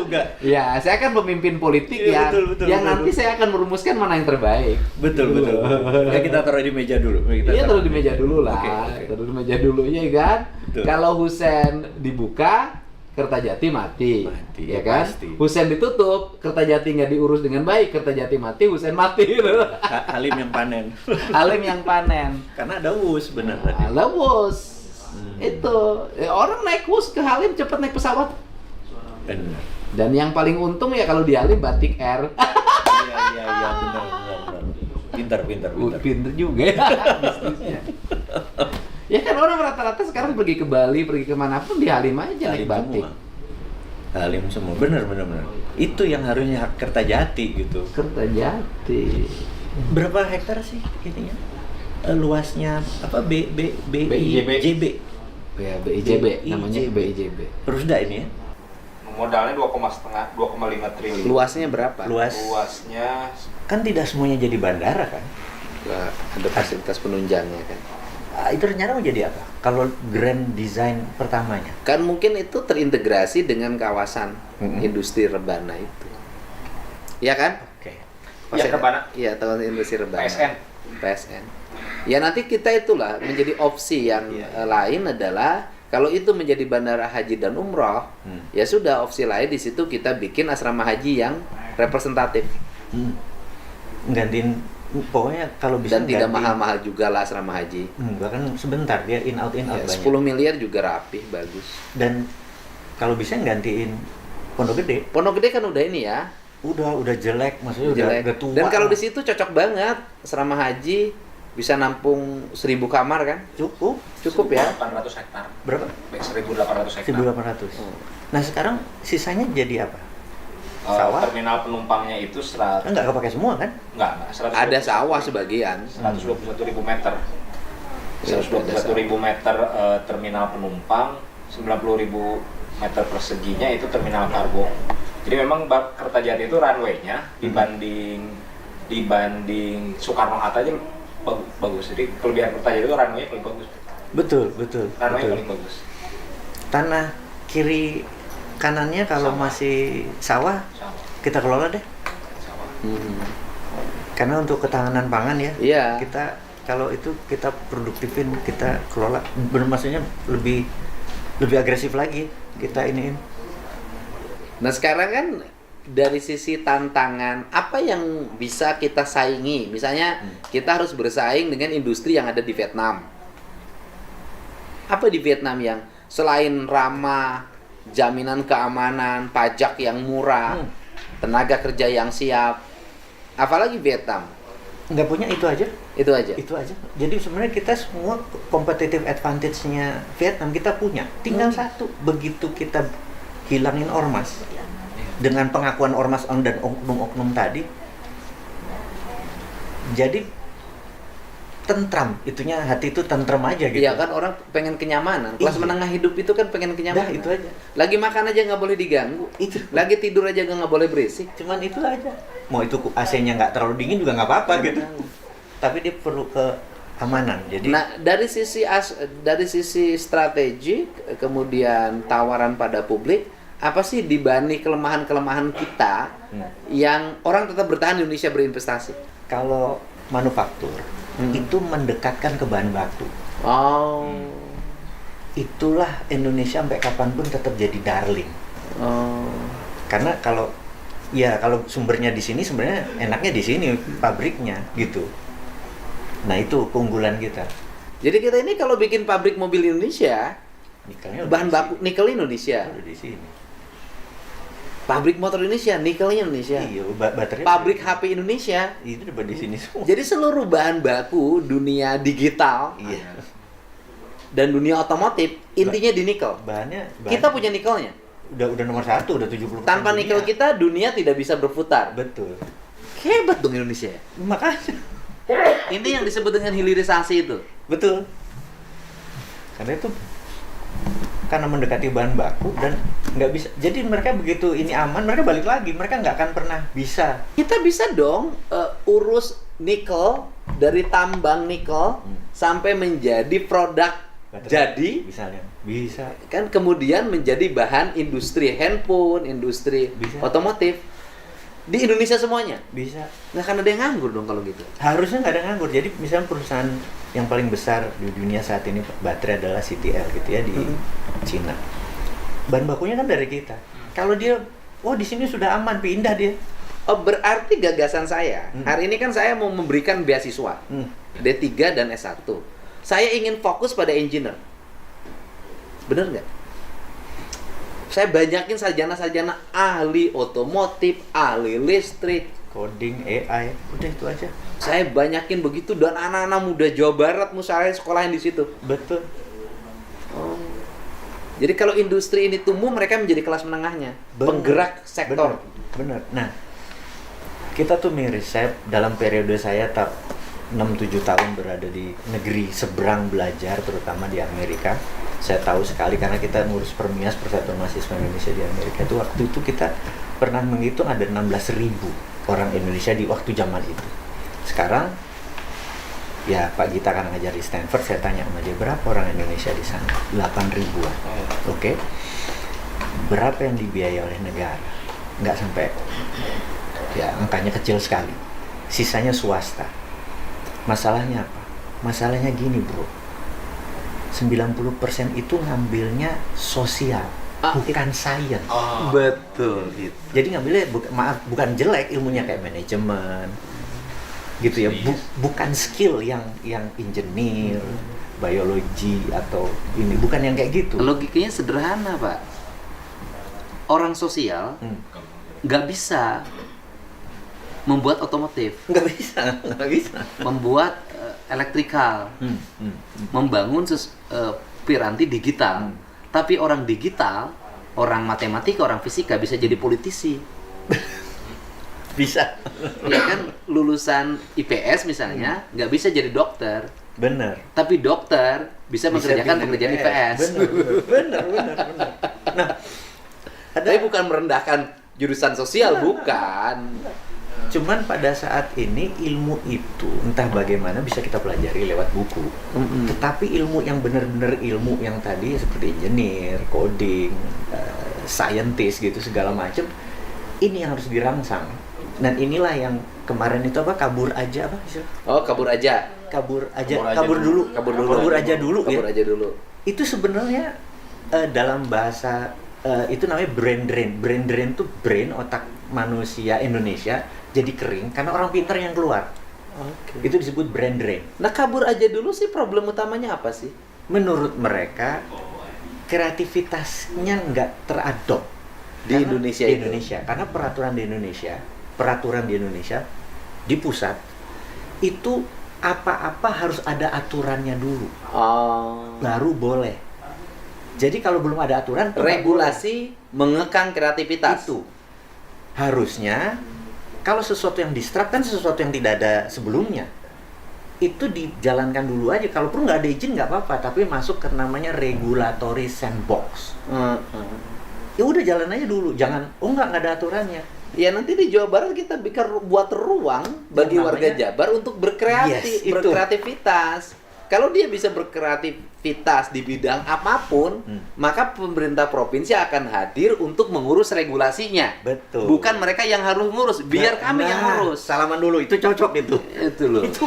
juga. Ya, saya kan pemimpin politik Iya, betul, nanti saya akan merumuskan mana yang terbaik. Betul. Ya kita taruh di meja dulu. Iya, taruh di meja dulu lah. Oke. Taruh di meja dulu, ya kan? Betul. Kalau Husein dibuka, Kertajati mati, ya kan? Pasti. Husein ditutup, Kertajati nggak diurus dengan baik, Kertajati mati, Husein mati. Halim yang panen. Halim yang panen. Karena ada Wus benar tadi. Lah bos, itu orang naik Wus ke Halim cepat naik pesawat. Benar. Dan yang paling untung ya kalau di Halim Batik Air. Iya, benar. Pintar. Pinter juga ya bisnisnya. Ya kan orang rata-rata sekarang pergi ke Bali, pergi kemanapun di Halim aja naik batik. Halim semua, benar. Itu yang harusnya hak Kertajati gitu. Kertajati. Berapa hektar sih ininya? Luasnya apa? BIJB. Ya, BIJB namanya BIJB. Perusda ini ya? Modalnya 2,5 triliun. Luasnya berapa? Luasnya Kan tidak semuanya jadi bandara kan? Nah, ada fasilitas penunjangnya kan. Itu rencana mau jadi apa? Kalau grand design pertamanya? Kan mungkin itu terintegrasi dengan kawasan industri rebana itu. Iya kan? Oke. Ya, rebana. Iya, tahun industri rebana. PSN. Ya nanti kita itulah menjadi opsi yang lain adalah kalau itu menjadi bandara haji dan umroh, ya sudah opsi lain di situ kita bikin asrama haji yang representatif. Gantiin pokoknya kalau bisa dan tidak mahal-mahal juga lah asrama haji. Bahkan sebentar dia in out Ya, banyak. 10 miliar juga rapih, bagus. Dan kalau bisa gantiin Pondok Gede. Pondok Gede kan udah ini ya. Udah jelek, maksudnya Jelek. udah tua. Dan kalau di situ cocok banget asrama haji bisa nampung 1000 kamar kan? Cukup ya. 1.800 hektar. Berapa? 1.800 hektar. 1.800. Nah, sekarang sisanya jadi apa? Sawah? Terminal penumpangnya itu Enggak kepake semua kan? Enggak. Ada sawah sebagian. 121.000 meter. 121.000 meter terminal penumpang, 90.000 meter perseginya itu terminal kargo. Jadi memang Kertajati itu runway-nya dibanding Soekarno-Hatta aja bagus. Jadi kelebihan Kertajati itu runway-nya paling bagus. Betul. Runway paling bagus. Tanah kiri kanannya kalau masih sawah kita kelola deh. Karena untuk ketahanan pangan ya. Iya. Kita kalau itu kita produktifin, kita kelola. Maksudnya lebih agresif lagi kita iniin. Nah sekarang kan dari sisi tantangan apa yang bisa kita saingi? Misalnya kita harus bersaing dengan industri yang ada di Vietnam. Apa di Vietnam yang selain ramah, jaminan keamanan, pajak yang murah, tenaga kerja yang siap, apalagi Vietnam? Nggak punya itu aja. Itu aja. Jadi sebenarnya kita semua competitive advantage-nya Vietnam kita punya. Tinggal satu, begitu kita hilangin ormas dengan pengakuan ormas dan oknum-oknum tadi, jadi tentram, itunya hati itu tentram aja gitu. Iya kan orang pengen kenyamanan. Kelas menengah hidup itu kan pengen kenyamanan. Itu aja. Lagi makan aja nggak boleh diganggu. Itu. Lagi tidur aja nggak boleh berisik. Cuman itu aja. Mau itu AC-nya nggak terlalu dingin juga nggak apa-apa gitu. Tapi dia perlu keamanan. Jadi. Nah dari sisi strategi, kemudian tawaran pada publik, apa sih dibanding kelemahan-kelemahan kita yang orang tetap bertahan di Indonesia berinvestasi? Kalau manufaktur itu mendekatkan ke bahan baku. Itulah Indonesia sampai kapanpun tetap jadi darling. Karena kalau sumbernya di sini sebenarnya enaknya di sini pabriknya gitu. Nah itu keunggulan kita. Jadi kita ini kalau bikin pabrik mobil Indonesia, bahan baku nikel Indonesia. Udah di sini. Pabrik motor Indonesia, nikelnya Indonesia. Iya, baterai. Pabrik HP Indonesia. Itu udah di sini semua. Jadi seluruh bahan baku dunia digital dan dunia otomotif intinya di nikel. Bahannya Kita punya nikelnya. Udah nomor 1, udah 70%. Tanpa nikel kita dunia tidak bisa berputar. Betul. Hebat dong Indonesia. Makanya. Ini yang disebut dengan hilirisasi itu. Betul. Karena mendekati bahan baku dan nggak bisa. Jadi mereka begitu ini aman, mereka balik lagi. Mereka nggak akan pernah bisa. Kita bisa dong urus nikel dari tambang nikel sampai menjadi produk jadi misalnya bisa kan kemudian menjadi bahan industri handphone, industri Bisa. otomotif di Indonesia semuanya. bisa. Nggak akan ada yang nganggur dong kalau gitu. Harusnya nggak ada nganggur. Jadi misalnya perusahaan yang paling besar di dunia saat ini baterai adalah CTL gitu ya di Cina. Bahan bakunya kan dari kita. Kalau dia, di sini sudah aman, pindah dia. Oh, berarti gagasan saya hari ini kan saya mau memberikan beasiswa D3 dan S1. Saya ingin fokus pada engineer. Bener nggak? Saya banyakin sarjana-sarjana ahli otomotif, ahli listrik, Coding, AI, udah itu aja. saya banyakin begitu dan anak-anak muda Jawa Barat misalnya sekolahin di situ. Betul. Oh. Jadi kalau industri ini tumbuh, mereka menjadi kelas menengahnya, penggerak sektor. Bener. Nah, kita tuh miris. Saya dalam periode saya 6-7 tahun berada di negeri seberang belajar, terutama di Amerika. Saya tahu sekali karena kita ngurus Permias, Persatuan Mahasiswa Indonesia di Amerika. Itu waktu itu kita pernah menghitung ada 16.000 orang Indonesia di waktu zaman itu. Sekarang ya Pak Gita kan ngajar di Stanford, saya tanya sama dia berapa orang Indonesia di sana? 8.000-an. Oke. Berapa yang dibiayai oleh negara? Nggak sampai, ya angkanya kecil sekali. Sisanya swasta. Masalahnya apa? Masalahnya gini bro, 90% itu ngambilnya sosial, bukan sains. Betul gitu. Jadi ngambilnya bukan jelek ilmunya kayak manajemen gitu ya, bukan skill yang engineer, biologi atau ini, bukan yang kayak gitu. Logikanya sederhana Pak. Orang sosial nggak bisa membuat otomotif, nggak bisa. membuat elektrikal, membangun piranti digital. Tapi orang digital, orang matematika, orang fisika bisa jadi politisi. Bisa. Ya kan, lulusan IPS misalnya nggak bisa jadi dokter. Bener. Tapi dokter bisa mengerjakan bikin pekerjaan IPS. Bener. Nah, Tapi bukan merendahkan jurusan sosial, bukan. Cuman pada saat ini ilmu itu entah bagaimana bisa kita pelajari lewat buku. Tetapi ilmu yang benar-benar ilmu yang tadi seperti engineer, coding, scientist gitu segala macam, ini yang harus dirangsang. Dan inilah yang kemarin itu kabur aja. Oh, kabur aja. Kabur aja dulu. Itu sebenarnya dalam bahasa itu namanya brain drain. Brain drain itu brain, otak manusia Indonesia jadi kering karena orang pintar yang keluar. Itu disebut brain drain. Nah, kabur aja dulu sih problem utamanya apa sih? Menurut mereka kreativitasnya nggak teradop di Indonesia. Di Indonesia karena peraturan di Indonesia di pusat itu apa-apa harus ada aturannya dulu. Baru boleh. Jadi kalau belum ada aturan, regulasi mengekang kreativitas. Itu harusnya kalau sesuatu yang distrap kan sesuatu yang tidak ada sebelumnya, itu dijalankan dulu aja. Kalau perlu nggak ada izin nggak apa-apa, tapi masuk ke namanya regulatory sandbox. Ya udah jalan aja dulu, jangan nggak ada aturannya. Ya nanti di Jawa Barat kita buat ruang bagi warga Jabar untuk berkreativitas. Kalau dia bisa berkreativitas di bidang apapun, maka pemerintah provinsi akan hadir untuk mengurus regulasinya. Betul. Bukan mereka yang harus ngurus, biar kami yang ngurus. Salaman dulu, itu cocok itu. Itu loh. Itu.